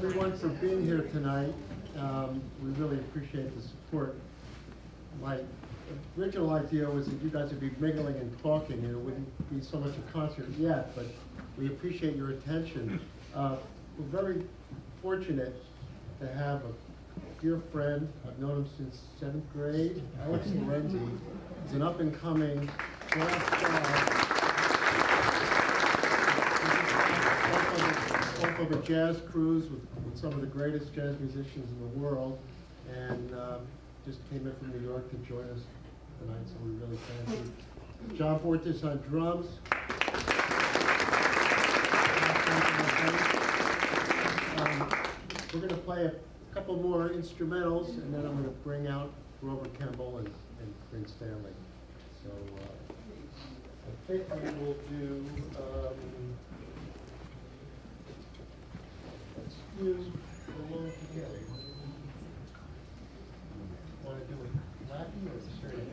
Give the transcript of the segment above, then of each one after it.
everyone for being here tonight. We really appreciate the support. My original idea was that you guys would be mingling and talking, and it wouldn't be so much a concert yet, but we appreciate your attention. We're very fortunate to have a dear friend. I've known him since 7th grade. Alex Lorenzi is an up-and-coming jazz star. Off of a jazz cruise with some of the greatest jazz musicians in the world, and just came in from New York to join us tonight, so we really thank you. John Fortis on drums. We're going to play a couple more instrumentals, and then I'm going to bring out Grover Kemble and Brynn Stanley. So I think we will do. Let's do Alone Together. Want to do it Latin or straight?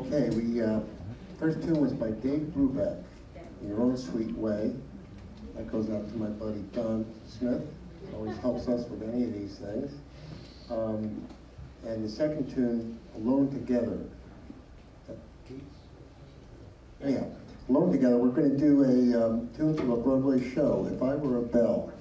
Okay, first tune was by Dave Brubeck, In Your Own Sweet Way. That goes out to my buddy Don Smith, always helps us with any of these things. And the second tune, Alone Together. Anyhow, Alone Together, we're going to do a tune from a Broadway show, If I Were a Bell.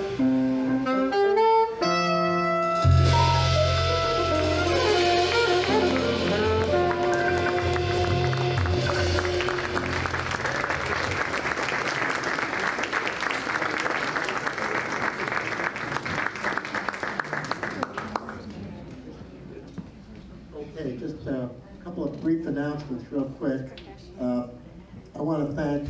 Okay, just a couple of brief announcements real quick. I want to thank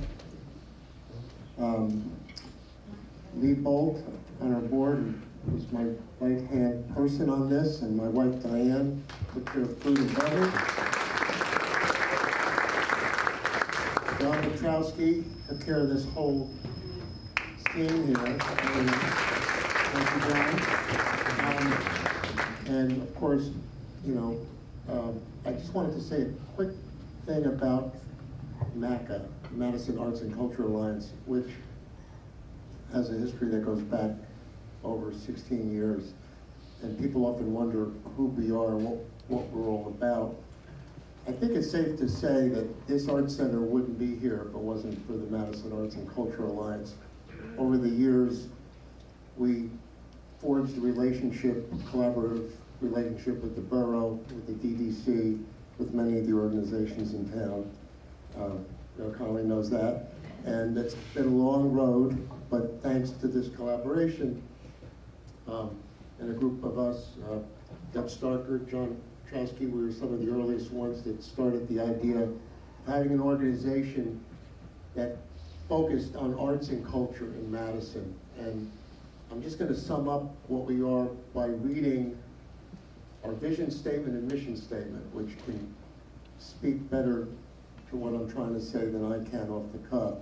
Lee Bolt on our board, who's my right-hand person on this, and my wife Diane, took care of food and beverage. John Petrowski took care of this whole scene here. Thank you, John. And of course, you know, I just wanted to say a quick thing about MACA, Madison Arts and Culture Alliance, which has a history that goes back over 16 years. And people often wonder who we are and what we're all about. I think it's safe to say that this art center wouldn't be here if it wasn't for the Madison Arts and Culture Alliance. Over the years, we forged a relationship, collaborative relationship with the borough, with the DDC, with many of the organizations in town. Connolly knows that. And it's been a long road, but thanks to this collaboration, and a group of us, Deb Starker, John Petrowski, we were some of the earliest ones that started the idea of having an organization that focused on arts and culture in Madison. And I'm just going to sum up what we are by reading our vision statement and mission statement, which can speak better to what I'm trying to say than I can off the cuff,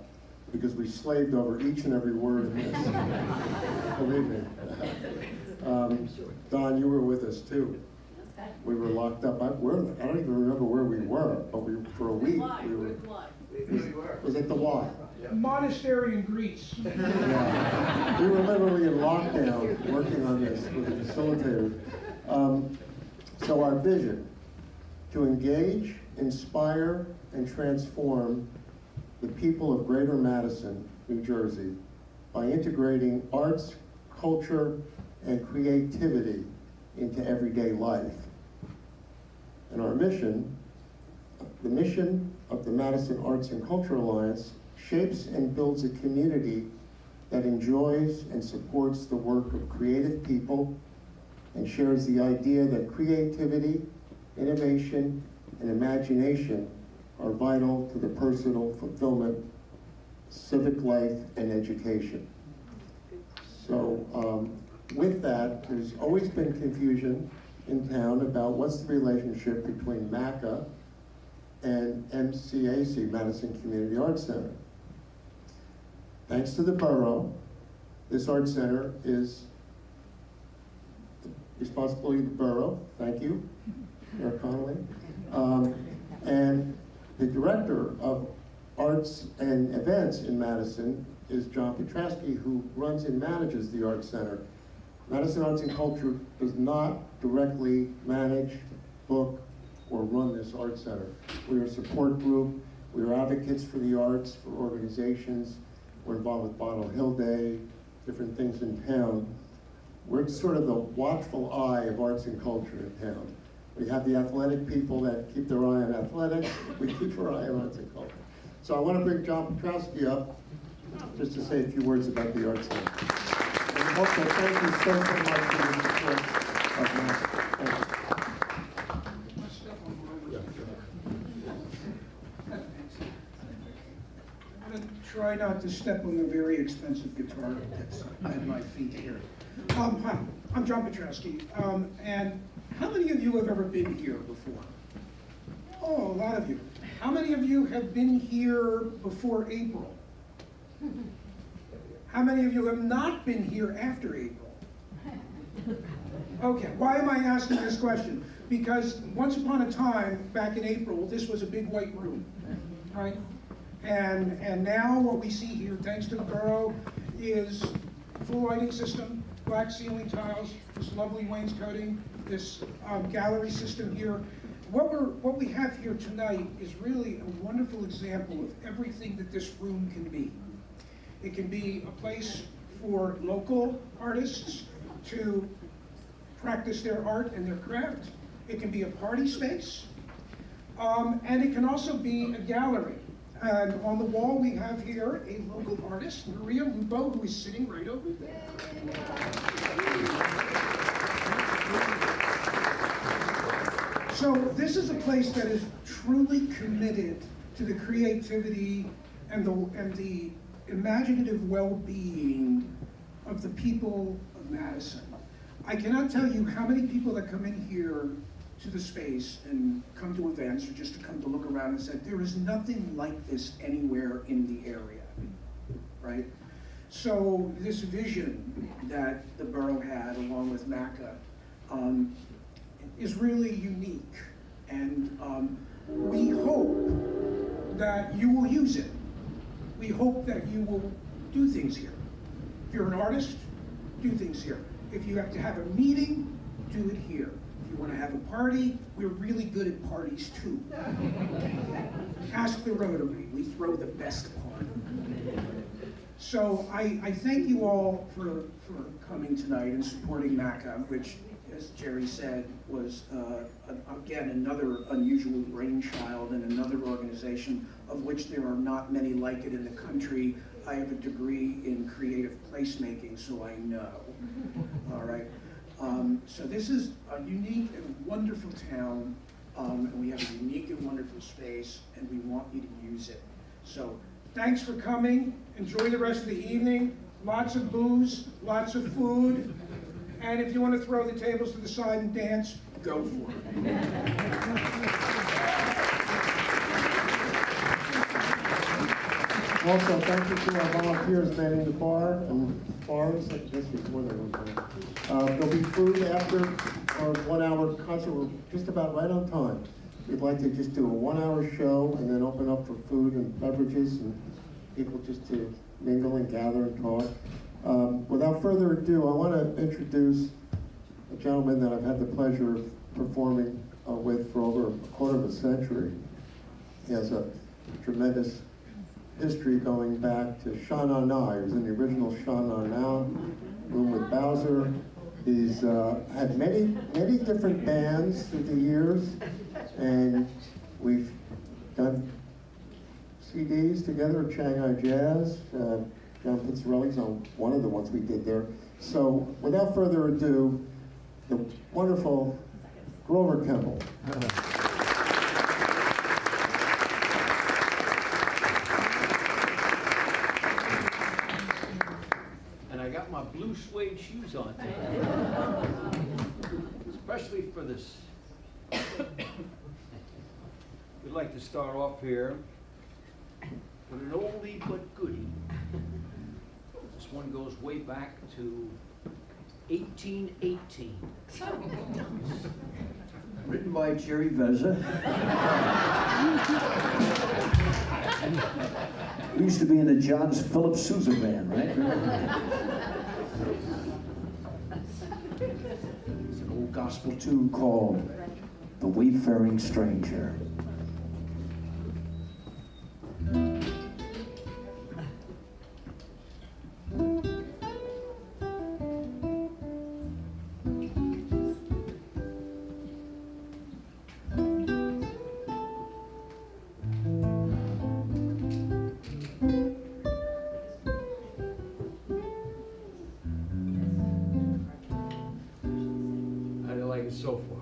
because we slaved over each and every word in this. Believe me. Don, you were with us too. We were locked up. I don't even remember where we were, but for a week we were. Was it the Y? A monastery in Greece. Yeah. We were literally in lockdown working on this with the facilitators. So our vision, to engage, inspire, and transform the people of Greater Madison, New Jersey, by integrating arts, culture, and creativity into everyday life. And our mission, the mission of the Madison Arts and Culture Alliance, shapes and builds a community that enjoys and supports the work of creative people and shares the idea that creativity, innovation, and imagination are vital to the personal fulfillment, civic life, and education. So with that, there's always been confusion in town about what's the relationship between MACA and MCAC, Madison Community Arts Center. Thanks to the borough, this art center is the responsibility of the borough. Thank you, Mayor Connolly. And the director of arts and events in Madison is John Petrowski, who runs and manages the art center. Madison Arts and Culture does not directly manage, book, or run this art center. We are a support group. We are advocates for the arts, for organizations. We're involved with Bottle Hill Day, different things in town. We're sort of the watchful eye of arts and culture in town. We have the athletic people that keep their eye on athletics. We keep our eye on arts and culture. So I want to bring John Petrowski up just to say a few words about the arts center. And also, thank you so much for your support of MACA. I'm going to try not to step on the very expensive guitar that's at my feet here. Hi, I'm John Petrowski. And how many of you have ever been here before? Oh, a lot of you. How many of you have been here before April? How many of you have not been here after April? Okay, why am I asking this question? Because once upon a time, back in April, this was a big white room, right? And now what we see here, thanks to the borough, is full lighting system, black ceiling tiles, this lovely wainscoting, this gallery system here. What we have here tonight is really a wonderful example of everything that this room can be. It can be a place for local artists to practice their art and their craft. It can be a party space, and it can also be a gallery. And on the wall, we have here a local artist, Maria Lupo, who is sitting right over there. So this is a place that is truly committed to the creativity and the imaginative well-being of the people of Madison. I cannot tell you how many people that come in here to the space and come to events or just to come to look around and said, there is nothing like this anywhere in the area, right? So this vision that the borough had along with MACA is really unique. And we hope that you will use it. We hope that you will do things here. If you're an artist, do things here. If you have to have a meeting, do it here. If you want to have a party, we're really good at parties too. Ask the Rotary, we throw the best party. So I thank you all for coming tonight and supporting MACA, which, as Jerry said, was again another unusual brainchild and another organization of which there are not many like it in the country. I have a degree in creative placemaking, so I know. All right. So this is a unique and wonderful town, and we have a unique and wonderful space, and we want you to use it. So thanks for coming. Enjoy the rest of the evening. Lots of booze, lots of food, and if you want to throw the tables to the side and dance, go for it. Also, thank you to our volunteers manning the bar and bars. This was more than one thing. There'll be food after our 1 hour concert. We're just about right on time. We'd like to just do a 1 hour show and then open up for food and beverages and people just to mingle and gather and talk. Without further ado, I want to introduce a gentleman that I've had the pleasure of performing with for over a quarter of a century. He has a tremendous history going back to Sha Na Na. He was in the original Sha Na Na, Room with Bowser. He's had many different bands through the years, and we've done CDs together at Shanghai Jazz. John Pizzarelli's on one of the ones we did there. So without further ado, the wonderful Grover Kemble. My blue suede shoes on today, especially for this. We'd like to start off here with an oldie but goodie. This one goes way back to 1818. Written by Jerry Vezza. He used to be in the John Philip Sousa band, right? It's an old gospel tune called The Wayfaring Stranger. So far.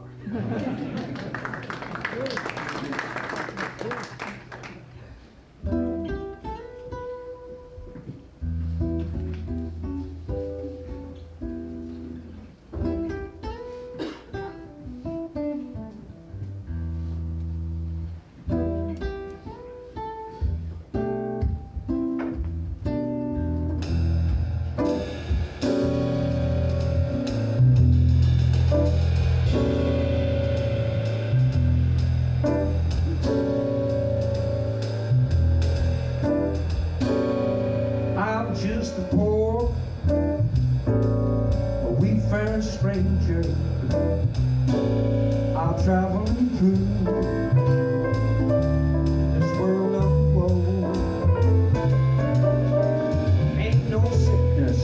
Just a poor, a wayfaring stranger. I'm traveling through this world of woe. Ain't no sickness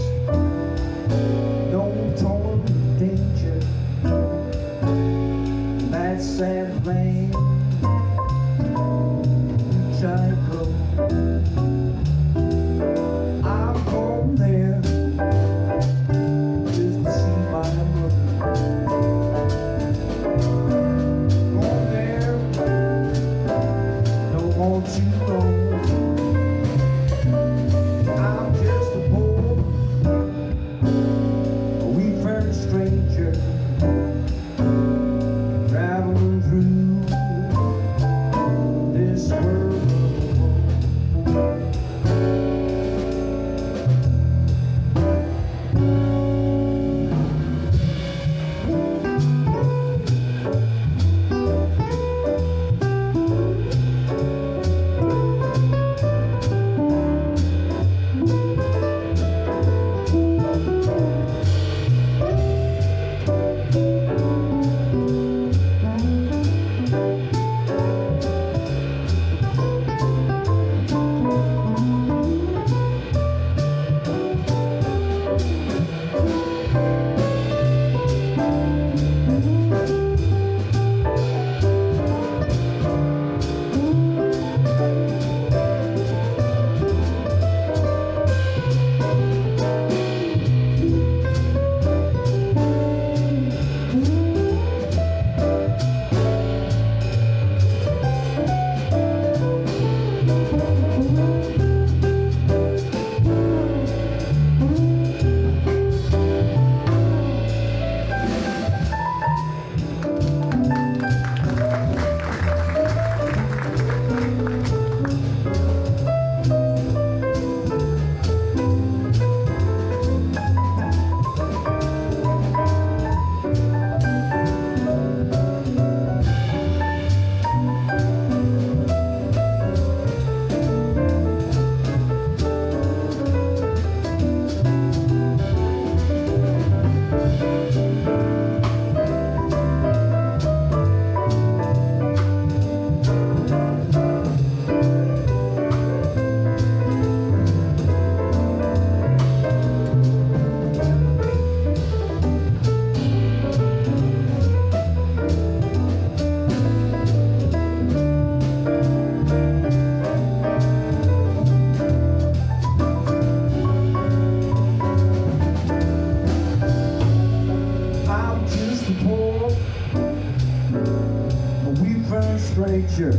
stranger.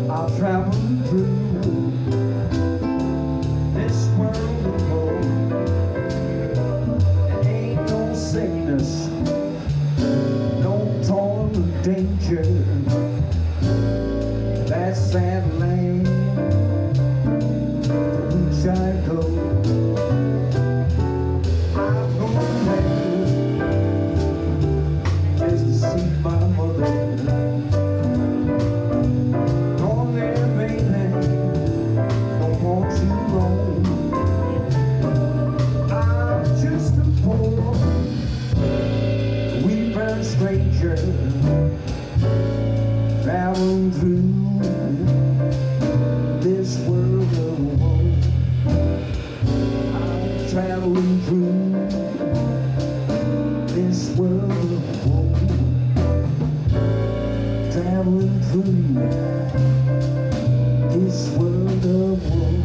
I'll travel through this world alone. There ain't no sickness, no toil or danger. That sad land to which I go. I'm going there just to see my mother. Gone there, baby, don't want you wrong. I'm just a poor, weak-brown stranger traveling through this world of woe. I'm traveling through this world of woe. Traveling through this world of woe.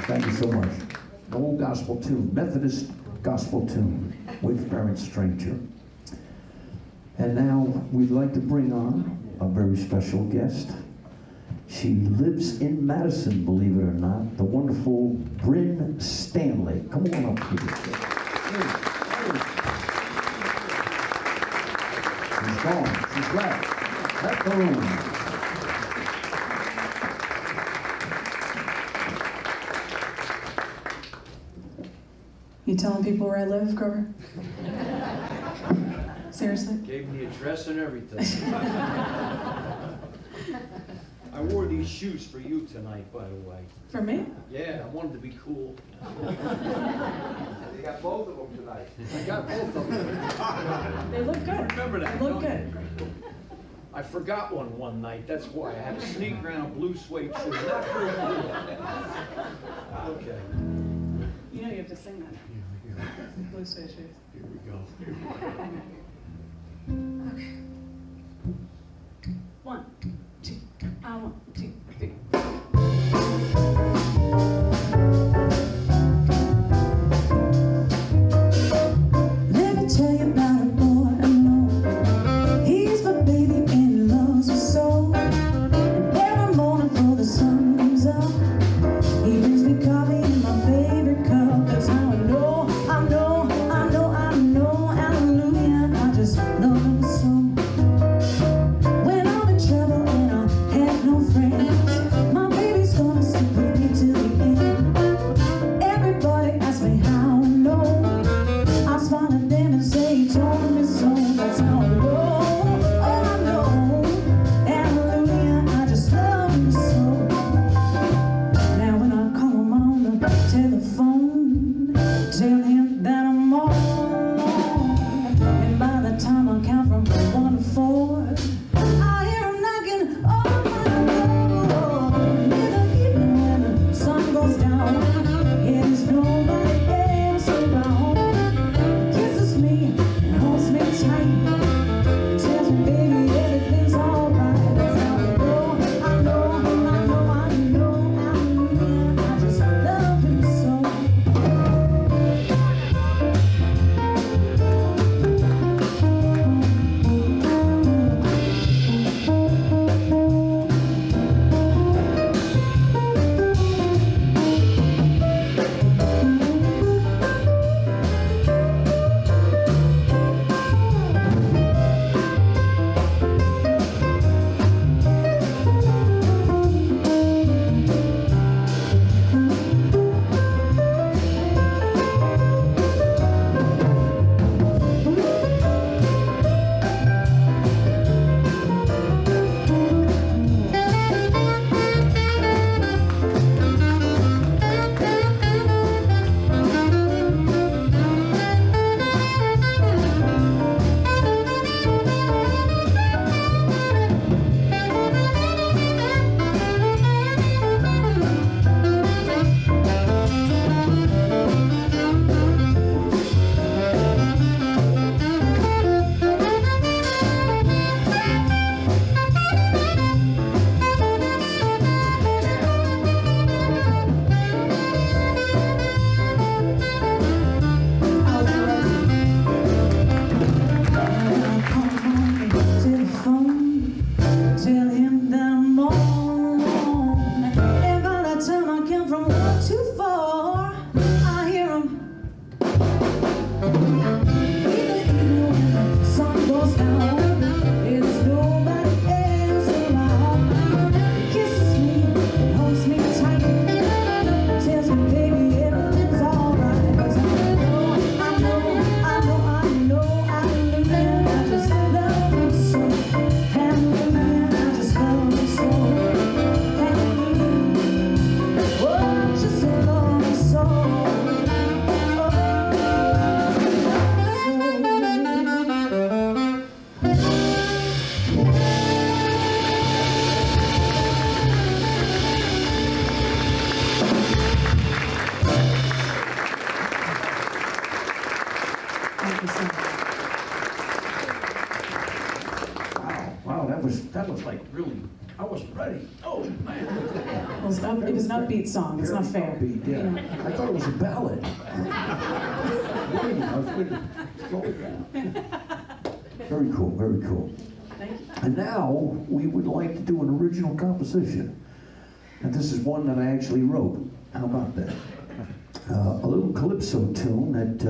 Thank you so much. An old gospel tune, Methodist gospel tune, Wayfaring Stranger. And now we'd like to bring on a very special guest. She lives in Madison, believe it or not, the wonderful Brynn Stanley. Come on up, please. She's gone. She's left. Left the room. You telling people where I live, Grover? Seriously? Gave me the address and everything. I wore these shoes for you tonight, by the way. For me? Yeah, I wanted to be cool. You got both of them tonight. I got both of them. They look good. Remember that, They look don't good. I forgot one night, that's why. I had to sneak around a blue suede shoe. Not very cool. Okay, You know you have to sing that now. Blue suede shoes. here we go. Okay. 1, 2, 1, 2, 3. Let me tell you about a boy I know. He's my baby and he loves me so. And every morning before the sun comes up, he brings me coffee in my favorite cup. That's how I know, hallelujah. wasn't ready. Oh, man. It was an upbeat song, it's not fair. Upbeat, yeah. You know. I thought it was a ballad. Wait, I was going to slow it down. Very cool, very cool. Thank you. And now, we would like to do an original composition. And this is one that I actually wrote. How about that? A little calypso tune that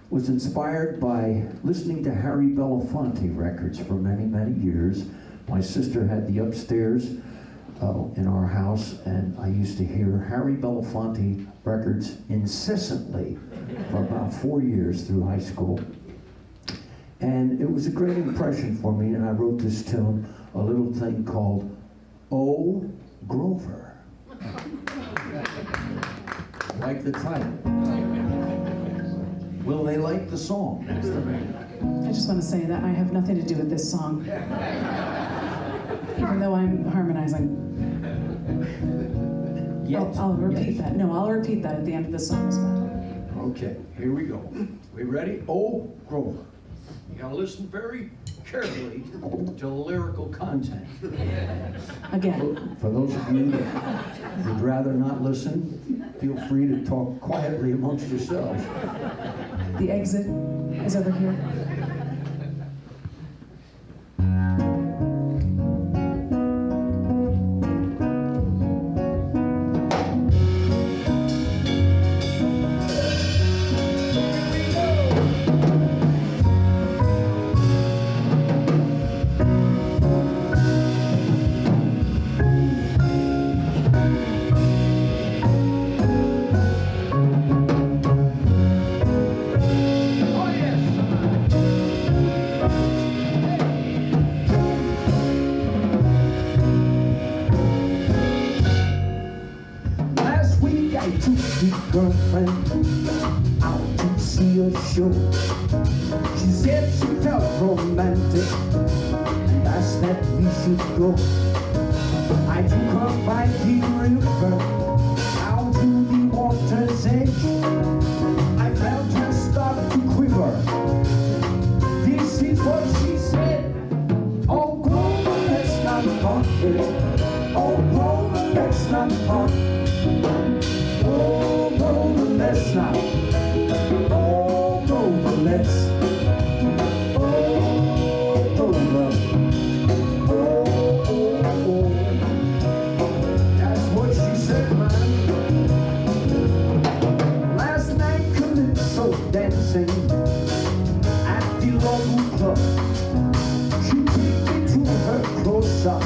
was inspired by listening to Harry Belafonte records for many, many years. My sister had the upstairs in our house, and I used to hear Harry Belafonte records incessantly for about 4 years through high school. And it was a great impression for me, and I wrote this tune, a little thing called Oh Grover. Like the title. Will they like the song? That's the main. I just want to say that I have nothing to do with this song. Even though I'm harmonizing. I'll repeat that. No, I'll repeat that at the end of the song as well. Okay, here we go. We ready? Oh Grover. You gotta listen very carefully to the lyrical content. Again. For those of you that would rather not listen, feel free to talk quietly amongst yourselves. The exit is over here. Girlfriend out to see a show. She said she felt romantic and asked that we should go. I took her by the river out to the water's edge. I felt her start to quiver. This is what she said. Oh, Grover, let's not part. Oh, Grover, let's not part. Oh, Grover, let's not. Oh, Grover, let's. Oh, Grover. Oh, oh, oh. That's what she said, man. Last night, calypso dancing at the local club. She took me to her close-up,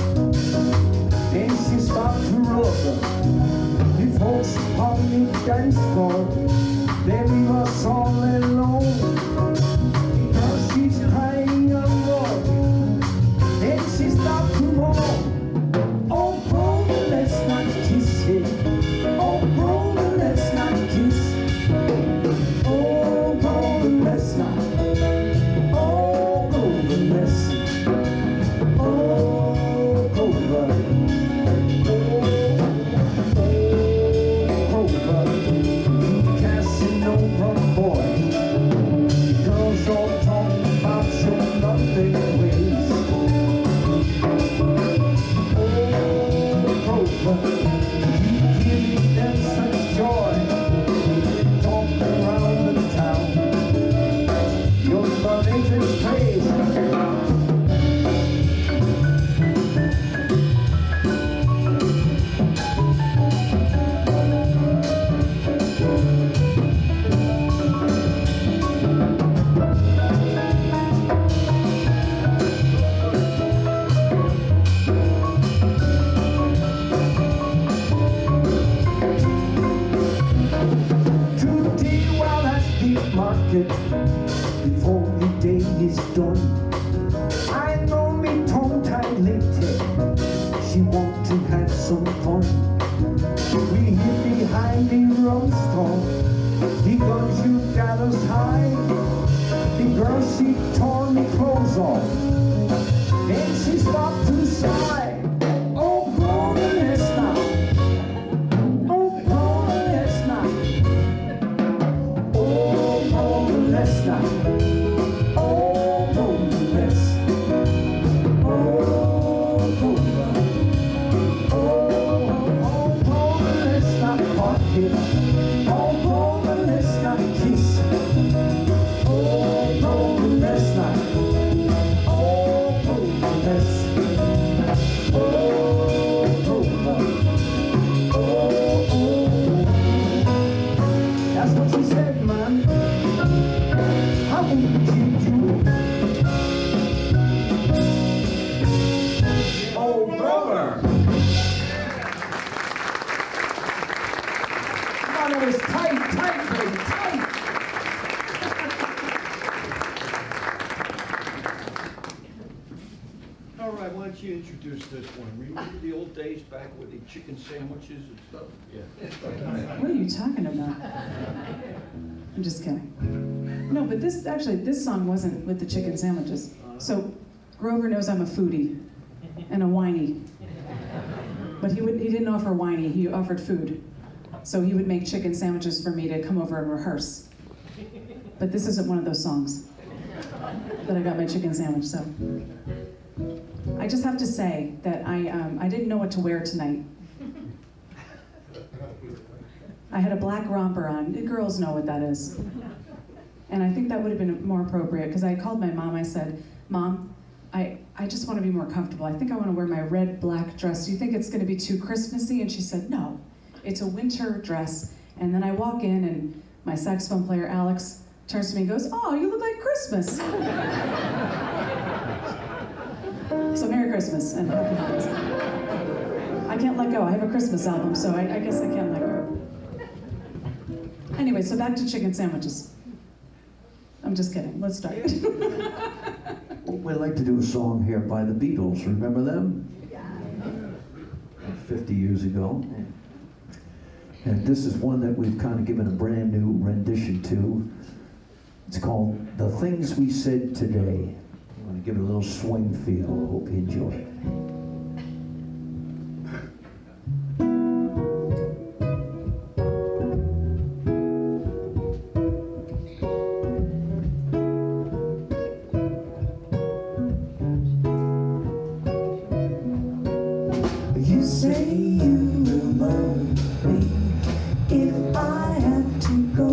and she started to rub. The folks on the dance floor, they leave us all alone, because she's crying alone, and she stopped to moan. Oh, Brynn, let's not kiss it. Oh, Brynn, let's not kiss. Oh, Brynn, let's not. Oh, Brynn, let's. Oh, Brynn. Before the day is done, I know me tongue tied later. She want to have some fun. We hid behind the rum store. The guns you got us high. The girl, she tore me clothes off, and she stopped to sigh. Oh, Grover, let's not. Oh, Grover, let's not. Oh, Grover, let's not. Oh, Grover, let's. Oh, Grover. kiss. Oh, Grover, let's not kiss. Oh, Grover, let's not. Oh, Grover, let's. Oh, Grover. Oh, oh. That's what she said, man. How would you do? Oh, Grover. It was tight, baby, tight. All right, why don't you introduce this one? Remember the old days back with the chicken sandwiches and stuff? Yeah. What are you talking about? I'm just kidding. No, but this song wasn't with the chicken sandwiches. So Grover knows I'm a foodie and a whiny. But he didn't offer whiny, he offered food. So he would make chicken sandwiches for me to come over and rehearse. But this isn't one of those songs that I got my chicken sandwich, so. I just have to say that I didn't know what to wear tonight. I had a black romper on. The girls know what that is. And I think that would have been more appropriate, because I called my mom, I said, Mom, I just want to be more comfortable. I think I want to wear my red black dress. Do you think it's going to be too Christmassy? And she said, no. It's a winter dress. And then I walk in and my saxophone player, Alex, turns to me and goes, oh, you look like Christmas. So Merry Christmas and Happy Holidays. I can't let go. I have a Christmas album, so I guess I can't let go. Anyway, so back to chicken sandwiches. I'm just kidding. Let's start. We'd like to do a song here by the Beatles. Remember them? 50 years ago. And this is one that we've kind of given a brand new rendition to. It's called The Things We Said Today. I'm going to give it a little swing feel. Hope you enjoy it. You say you will love me if I have to go.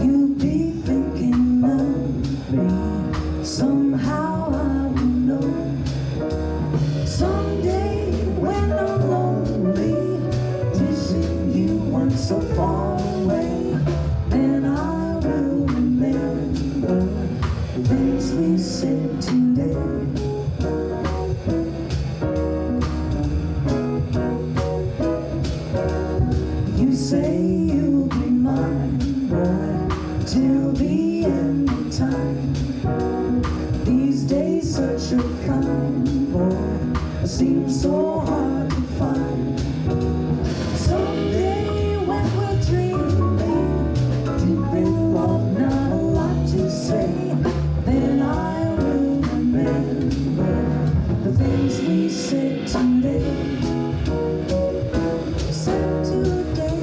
You'll be thinking of me. Somehow I will know. Someday when I'm lonely, wishing you weren't so far away, then I will remember the things we said today. You say you'll be mine, boy, till the end of time. These days such a kind boy seems so hard to find. Someday when we're dreaming, deep in love, not a lot to say, then I will remember the things we said today. Said today.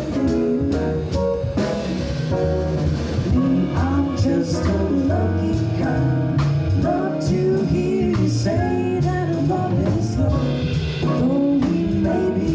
Me, I'm just a lucky kind. Love to hear you say that love is love. Though we may be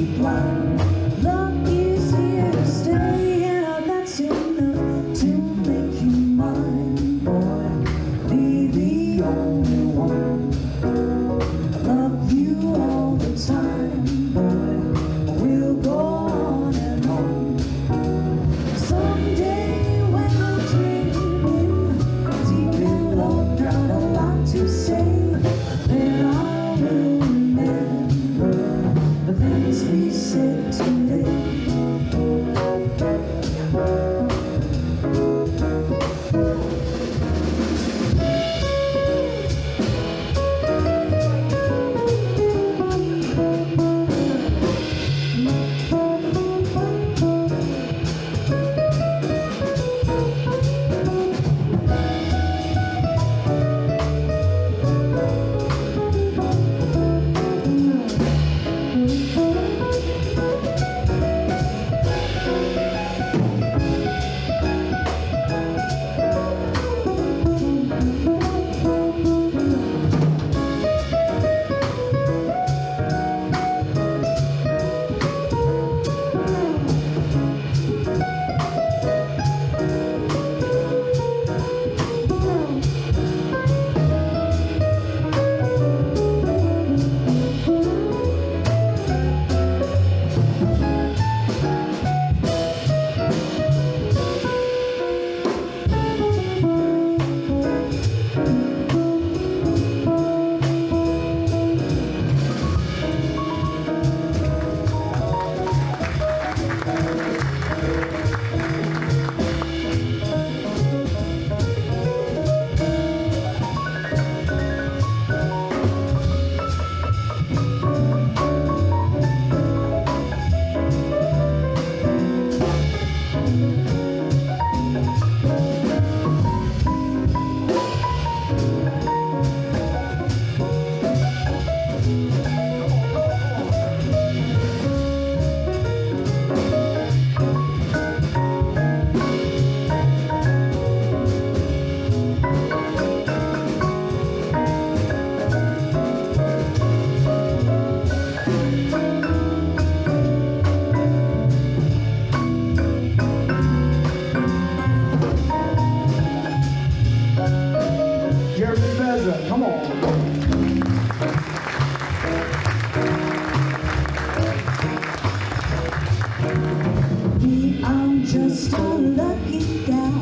just a lucky gal.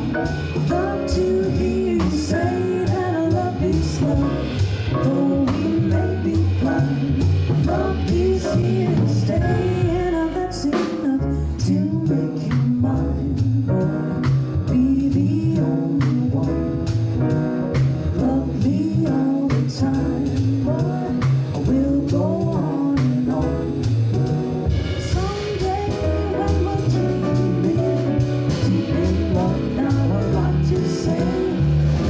Love to hear you say that I love you slow. Though we may be blind, love is here to stay, and I've got enough to make you mine. Oh, be the only one. Love me all the time, but I will go on and on. Someday when we're dreaming, deep in love, now I've got to say,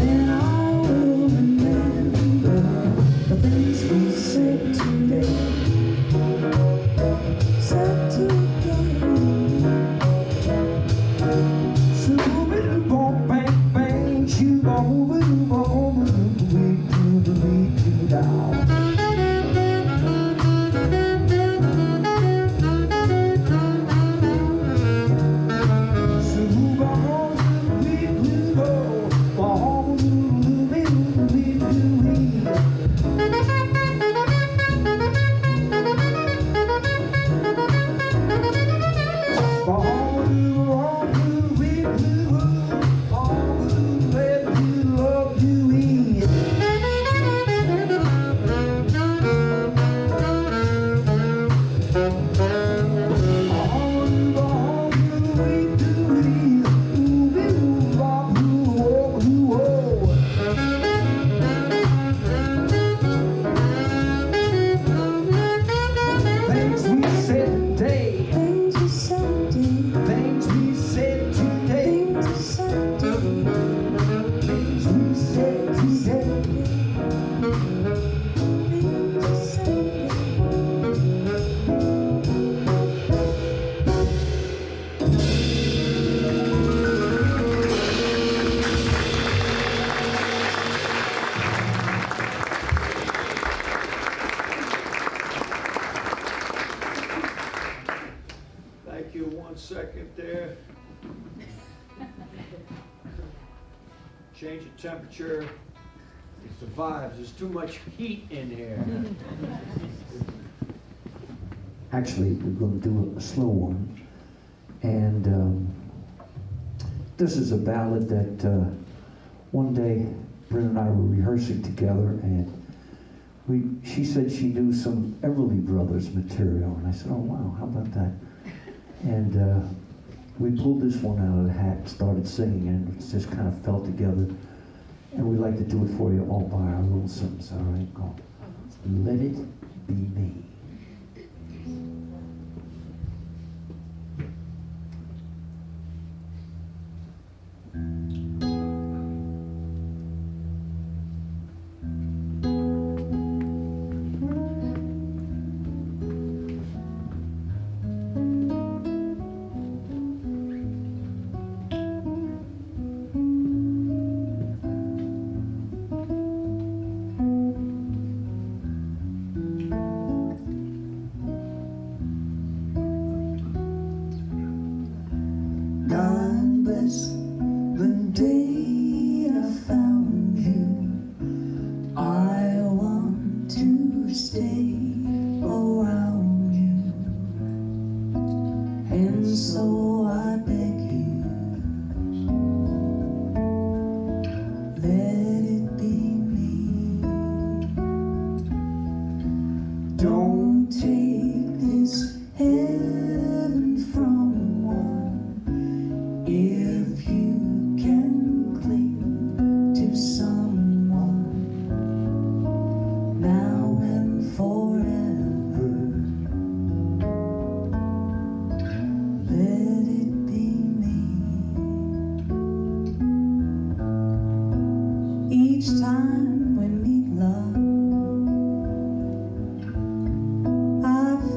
then I will remember the things we said today. Said today. So bang bang, shoot over, we down. Thank you, 1 second there. Change the temperature. It's the vibes, there's too much heat in here. Actually, we're going to do a slow one. And this is a ballad that one day Brynn and I were rehearsing together, and she said she knew some Everly Brothers material. And I said, oh, wow, how about that? And we pulled this one out of the hat and started singing, and it just kind of fell together. And we'd like to do it for you all by our little something, all right? Called Let It Be Me. God bless the day I found you. I want to stay around you, and so I beg you, let it be me. Don't take this heaven from one. If you can cling to someone now and forever, let it be me. Each time we meet, love, I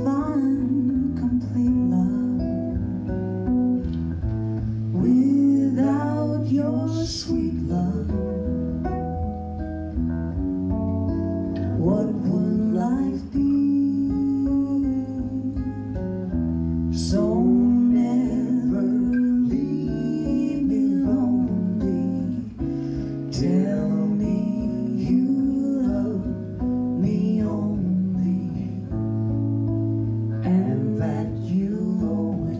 find complete love. Without your sweet love, what would life be? So never leave me lonely. Tell me you love me only, and that you'll always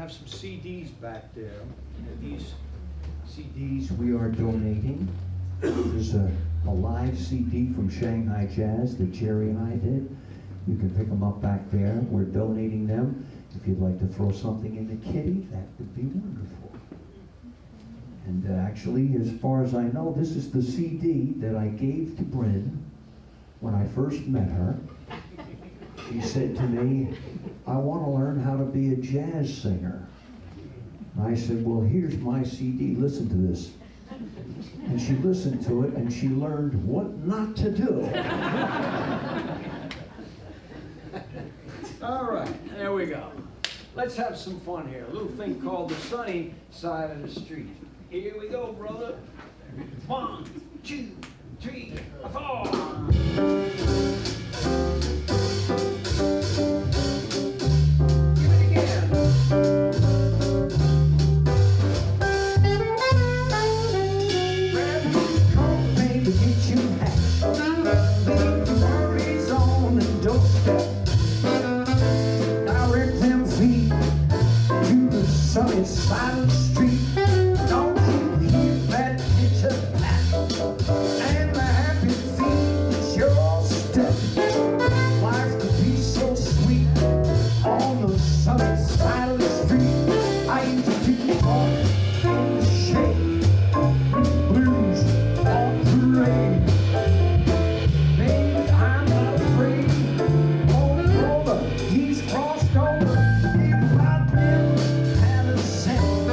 have some CDs back there. These CDs we are donating. There's a live CD from Shanghai Jazz that Jerry and I did. You can pick them up back there. We're donating them. If you'd like to throw something in the kitty, that would be wonderful. And actually, as far as I know, this is the CD that I gave to Brynn when I first met her. She said to me, I want to learn how to be a jazz singer. And I said, well, here's my CD, listen to this. And she listened to it and she learned what not to do. All right, there we go. Let's have some fun here. A little thing called the sunny side of the street. Here we go, brother. 1, 2, 3, 4. Give it again. Grab your coat, baby, get your hat. Leave your worries on the doorstep. Direct them feet to the sunny side of the street. Don't you hear that picture pat? And the happy feet that your step. Life could be so sweet on the sunny side of the street. I used to walk in the shade, blues on parade. Baby, I'm not afraid. Oh, brother, he's crossed over. If I never had a cent,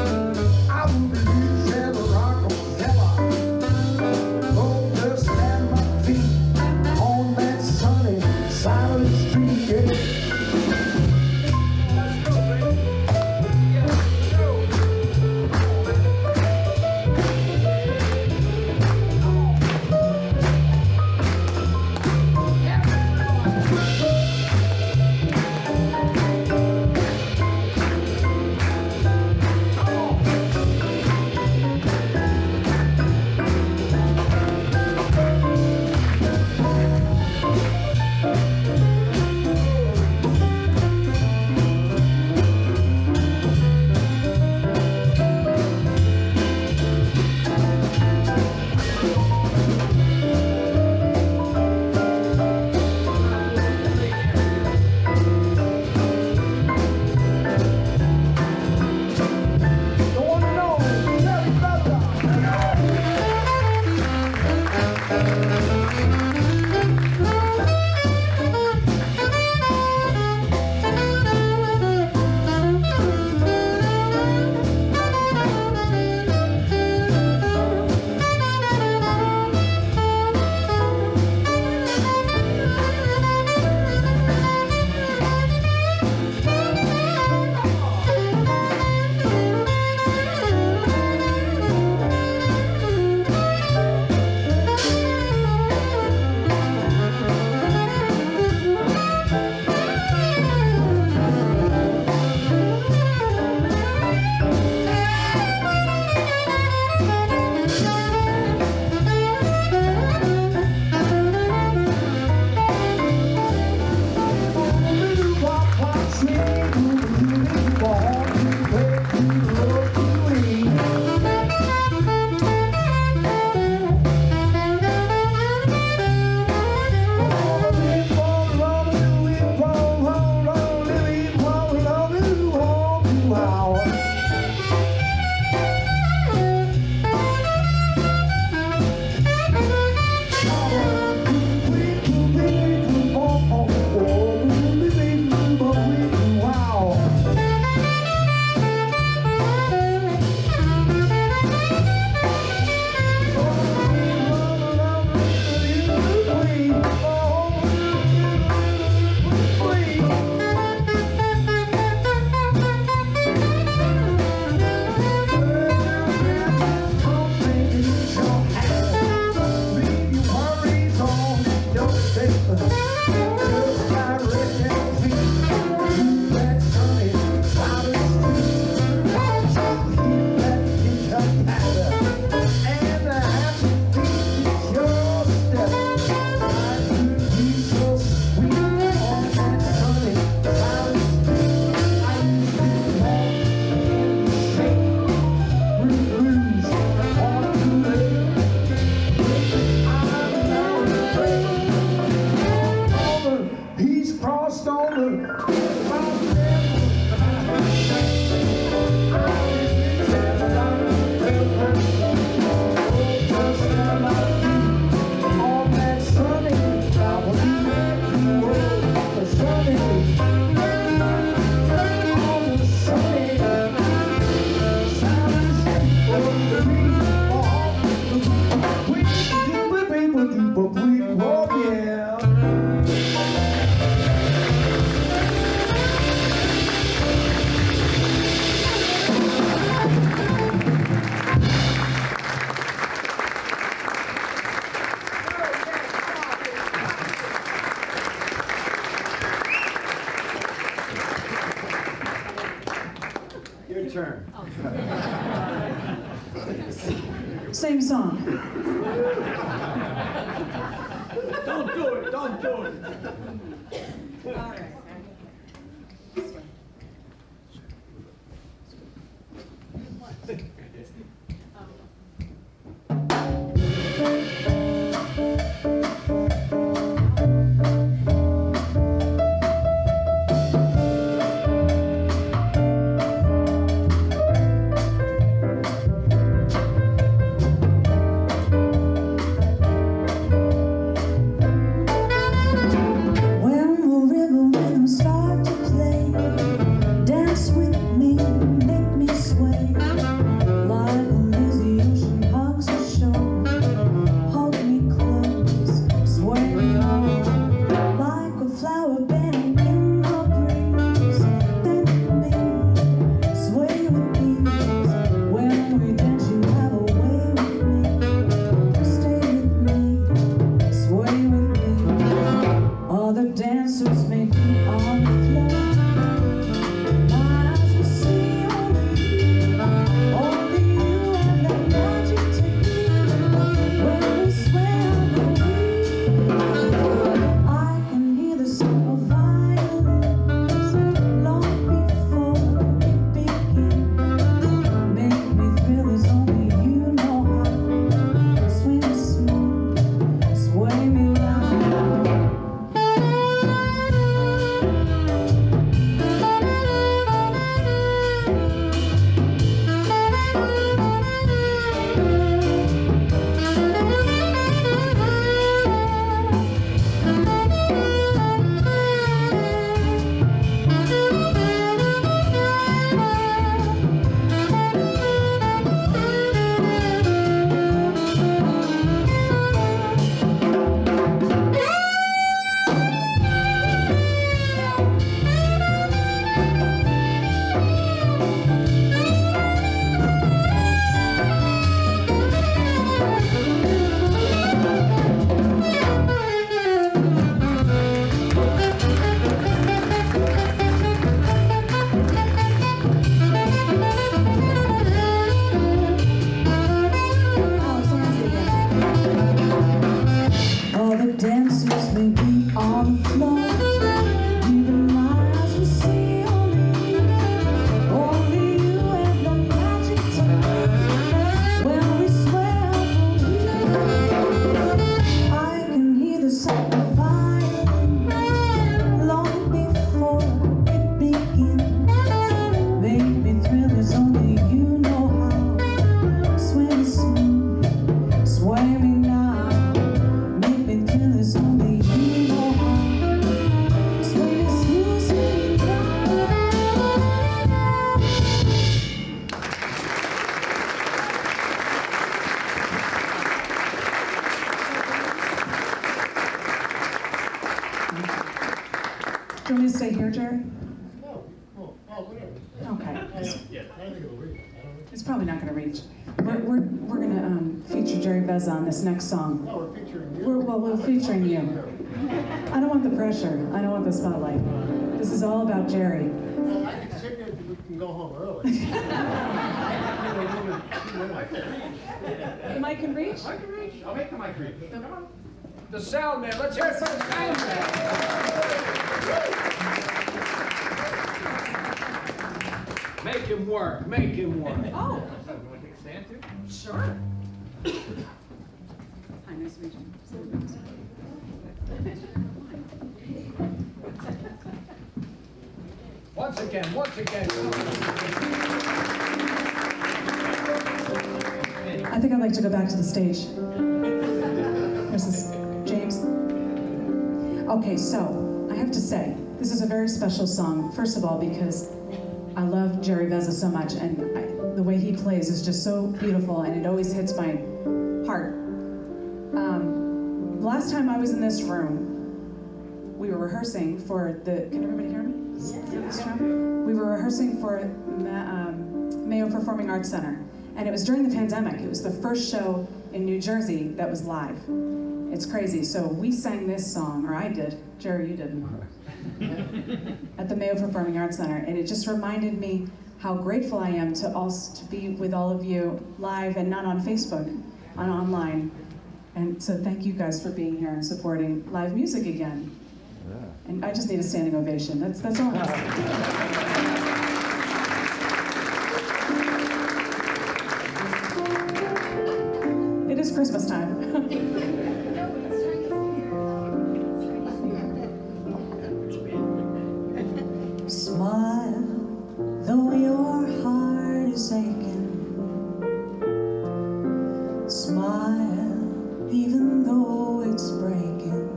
turn. Same song. Don't do it, don't do it. When the river rhythms start to play, dance with me, make me sway. Like a lazy ocean hugs the shore, hold me close, sway me on. Like a flower bending in the breeze, bend with me, sway with ease. When we dance, you have a way with me, stay with me, sway with me. Other dancers may be on the floor. My eyes will see only you have that magic technique. When we sway on the beat, I can hear the sound of violins long before it begins. Make me feel as only you know how. Sway me smooth, sway me loud. All the dancers may be on the floor. Even my eyes will see only you. Only you have the magic technique. When we sway on the beat, I can hear the sound of violins long before it begins. Make me thrill as only you know how. Sway me smooth, sway me now. Make me feel as only you know how. Sway me smooth, sway me now. Do you want me to stay here, Jerry? No, whatever. Okay. I don't think it'll reach. I don't think. It's probably not gonna reach. We're gonna feature Jerry Vezza on this next song. No, we're featuring you. We're featuring you. I don't want the pressure. I don't want the spotlight. This is all about Jerry. Well, I can sit here until we can go home early. The mic can reach? I can reach. I'll make the mic reach. Come on. The sound man. Let's hear it for the sound man. Make him work. Make him work. Oh, Want to take a stand too? sure. Hi, nice to meet you. Once again, once again. I think I'd like to go back to the stage. This is James. Okay, so I have to say, this is a very special song. First of all, because I love Jerry Vezza so much, and the way he plays is just so beautiful, and it always hits my heart. Last time I was in this room, we were rehearsing for the. Can everybody hear me? We were rehearsing for Mayo Performing Arts Center, and it was during the pandemic. It was the first show in New Jersey that was live, It's crazy. So we sang this song, or I did. Jerry, you didn't. At the Mayo Performing Arts Center, and it just reminded me how grateful I am to be with all of you live and not on Facebook, online. And so thank you guys for being here and supporting live music again. Yeah. And I just need a standing ovation. That's all. It is Christmas time. Smile, though your heart is aching. Smile, even though it's breaking.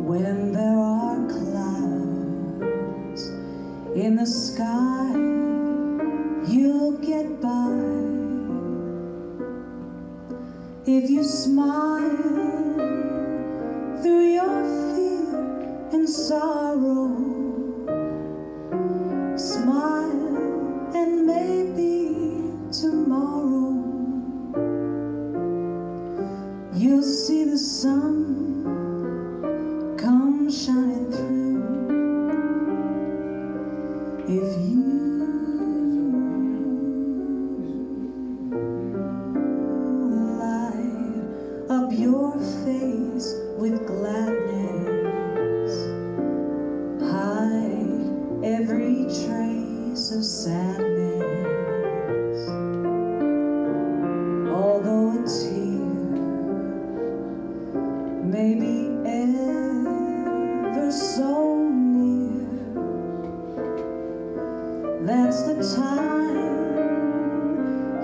When there are clouds in the sky, you'll get by. If you smile through your fear and sorrow, smile and maybe tomorrow you'll see the sun come shining through. If you light up your face with gladness, hide every trace of sadness, although a tear may be ever so near, that's the time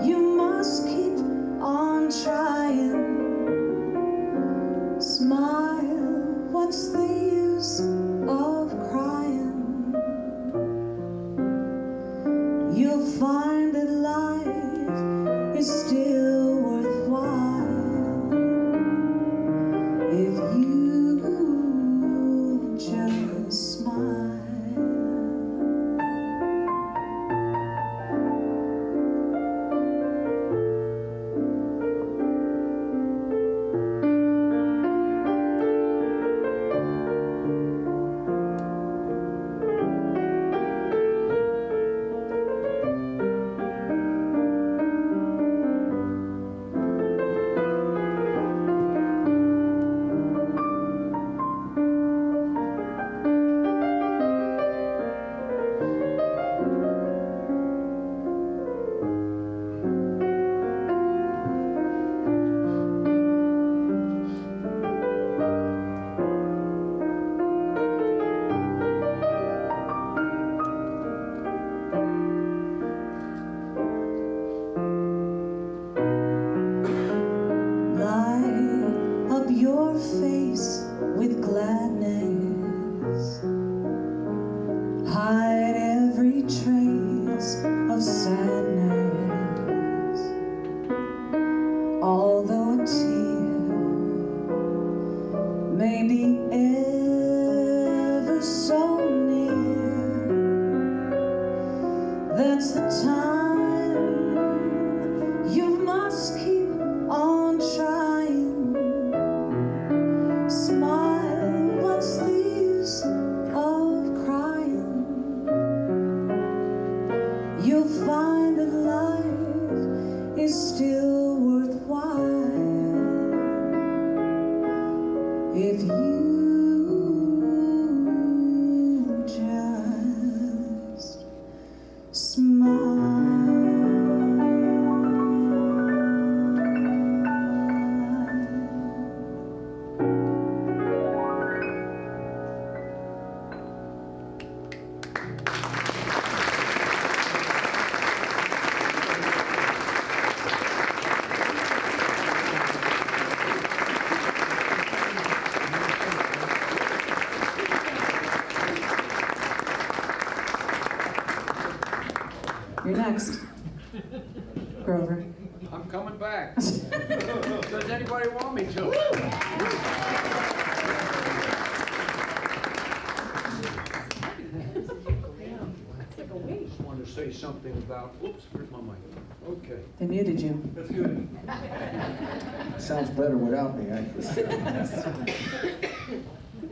you must keep on trying. Smile, what's the use of crying? You'll find that life is still worthwhile if you just smile. Light up your face with gladness, hide every trace of sadness, although a tear may be ever so near, that's the time you must keep on trying. Smile, what's the use of crying? You'll find that life is still worthwhile if you just smile. You're next, Grover. I'm coming back. Does anybody want me to? Just want to say something about, oops, where's my mic? Okay. They muted you. That's good. Sounds better without me, actually.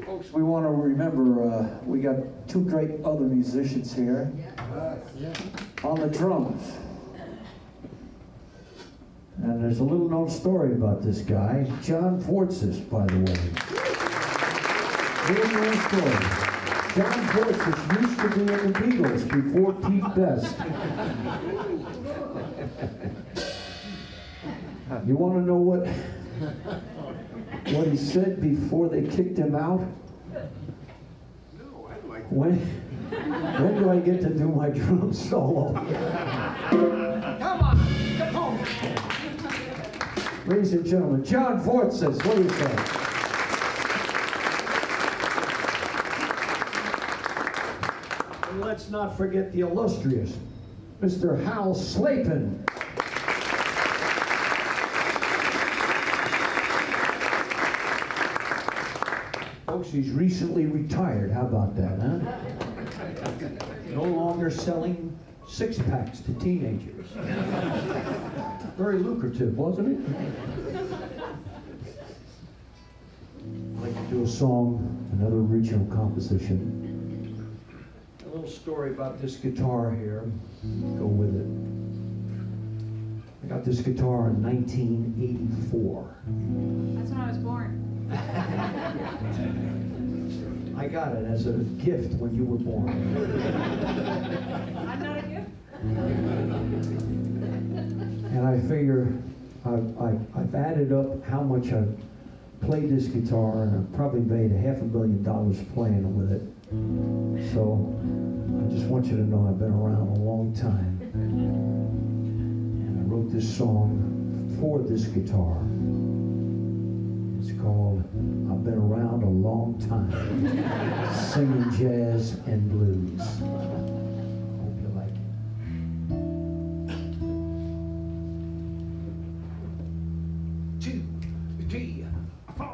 Folks, We want to remember, we got two great other musicians here. Yeah. On the drums. And there's a little known story about this guy, John Fortsis, by the way. Little known story. John Fortsis used to be in the Beatles before Pete Best. You want to know what he said before they kicked him out? No, I'd like When do I get to do my drum solo? come on, come on. Ladies and gentlemen, John Fortsis, what do you say? And let's not forget the illustrious Mr. Hal Slapin. Folks, he's recently retired. How about that, huh? No longer selling six-packs to teenagers. Very lucrative, wasn't it? I'd like to do a song, another original composition. A little story about this guitar here. Go with it. I got this guitar in 1984. That's when I was born. I got it as a gift when you were born. I'm not a gift. And I figure I've added up how much I've played this guitar, and I've probably made $500,000 playing with it. So I just want you to know I've been around a long time. And I wrote this song for this guitar. It's called I've Been Around a Long Time, Singing Jazz and Blues. Hope you like it. 2, 3, 4.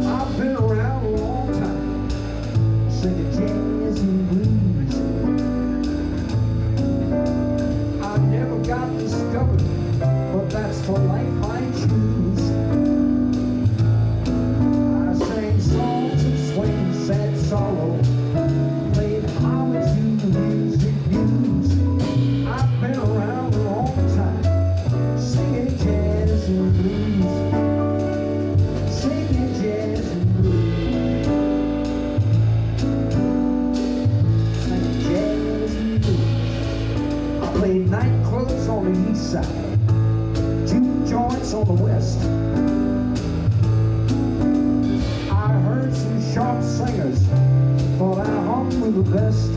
I've been around a long time, singing jazz and blues. I never got discovered, but that's the life I choose. I sang songs of swing, sad sorrow, played homage to the music views. I've been around a long time, singing jazz and blues. Singing jazz and blues. Singing jazz and blues. I played nightclubs on the east side, juke joints on the west. I heard some sharp singers, thought I hung with the best.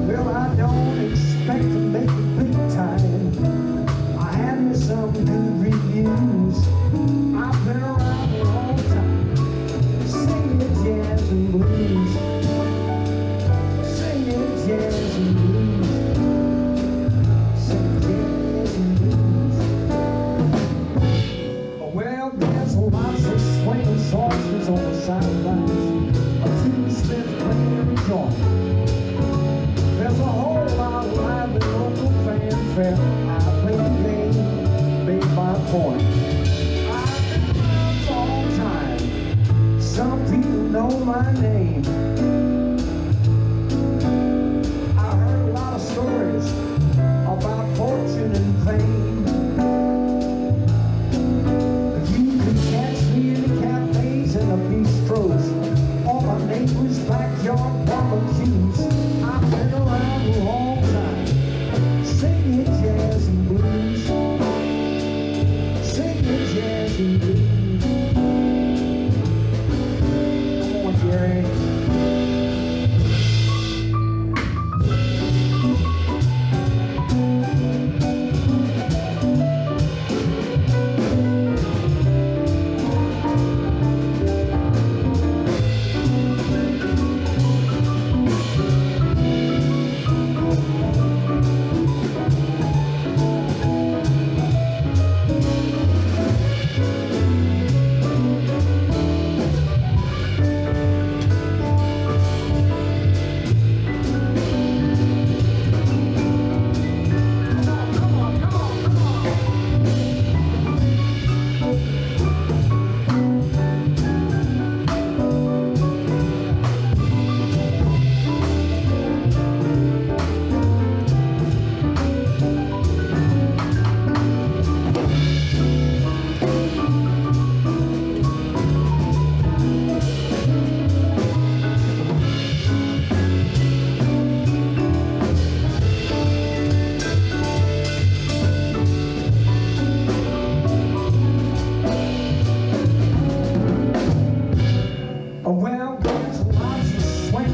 Well, I don't expect to make it big time. I had me some good reviews. I've been around a long time, singing jazz and blues. Singing jazz and blues. Singing jazz and blues. Well, there's lots of swinging songs on the sidelines, a two-step playing a joint. There's a whole lot of live and local fanfare. I play the game, make my point. I've been around a long time. Some people know my name. I heard a lot of stories about fortune and fame. You can catch me in the cafes and the bistros, on my neighbor's backyard barbecues. I've been around a long time, singing jazz and blues.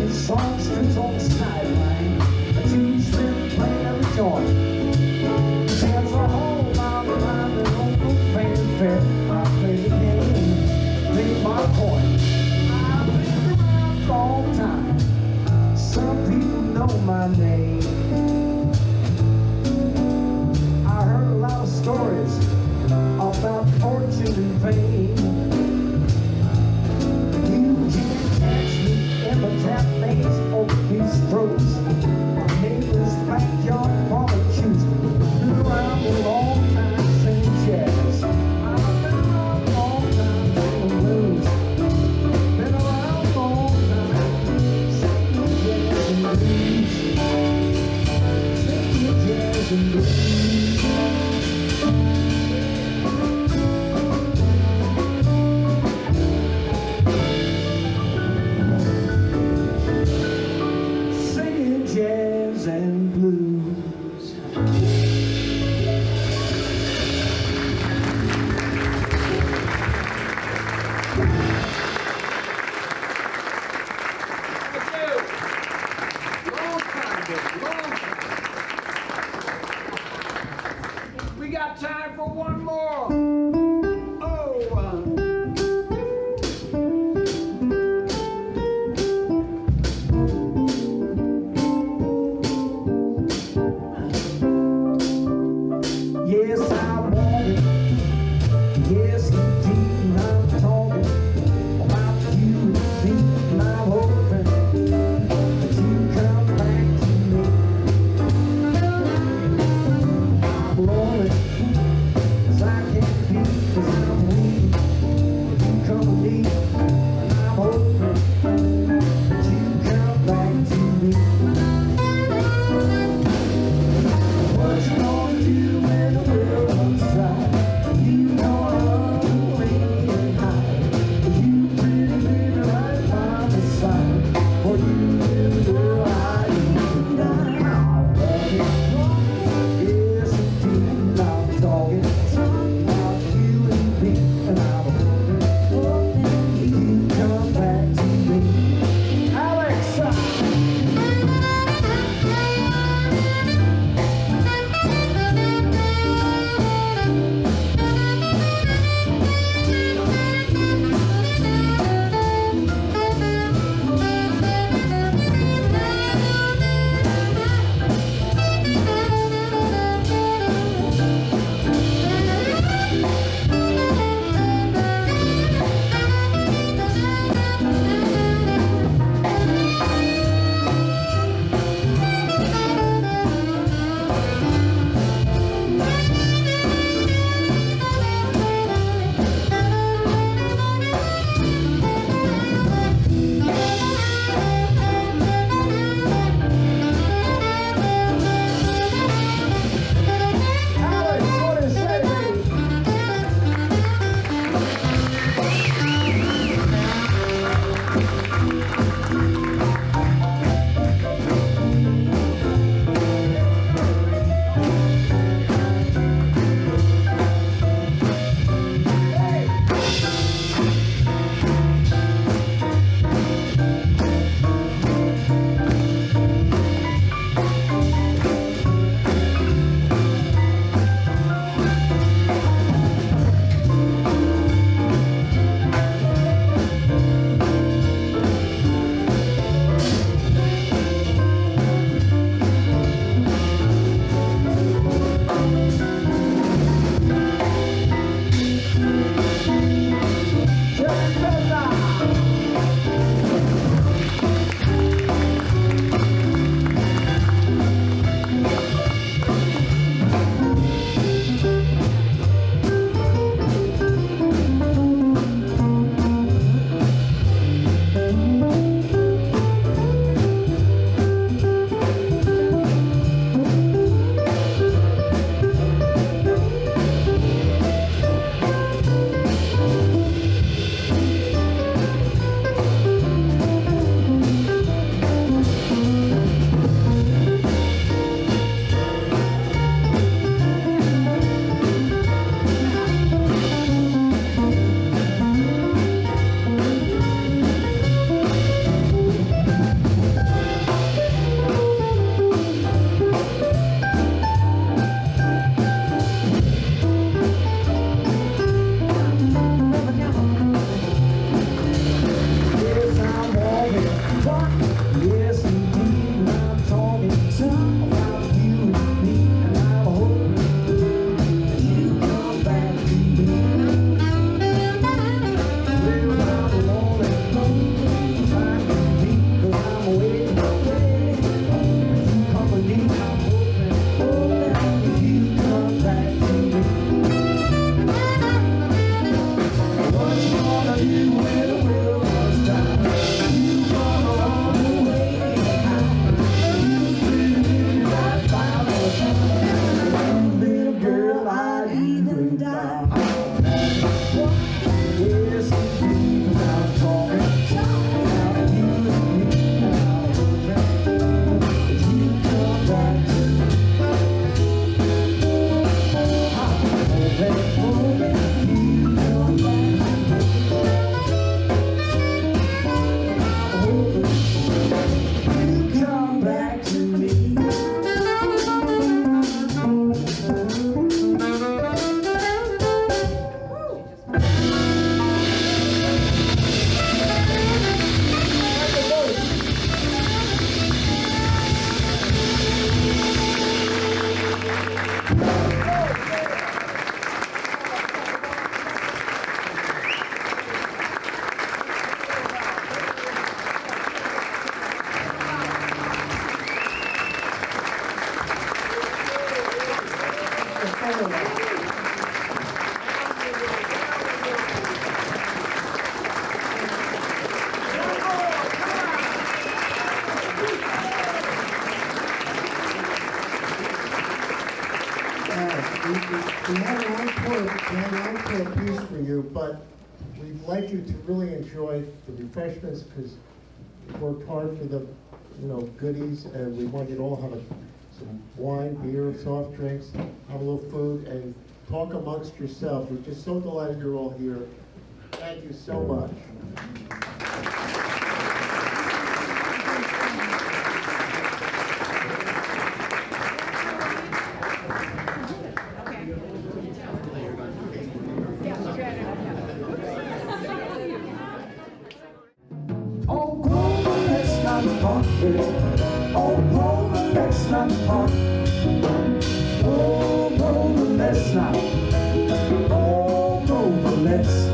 singing songs, streets on the sideline. A two-step playing every joint. There's a whole lot of line that don't go fanfare. I play the game, make my point. I've been around a long time. Some people know my name. I heard a lot of stories about fortune and fame. You can't catch me in the tap maze or bistros. My neighbor's backyard barbecues. Been around a long time singing jazz. I've been around a long time singing blues. Been around a long time singing jazz and blues. Singing jazz and blues. Singing jazz and blues. Thank you. Long time, Dick, long time. We have an encore piece for you, but we'd like you to really enjoy the refreshments because we worked hard for the, goodies, and we want you to all have some wine, beer, soft drinks, have a little food, and talk amongst yourselves. We're just so delighted you're all here. Thank you so much. Oh, Grover, let's not part, yeah. Oh, Grover, let's not part. Oh, Grover, let's not. Oh, Grover, let's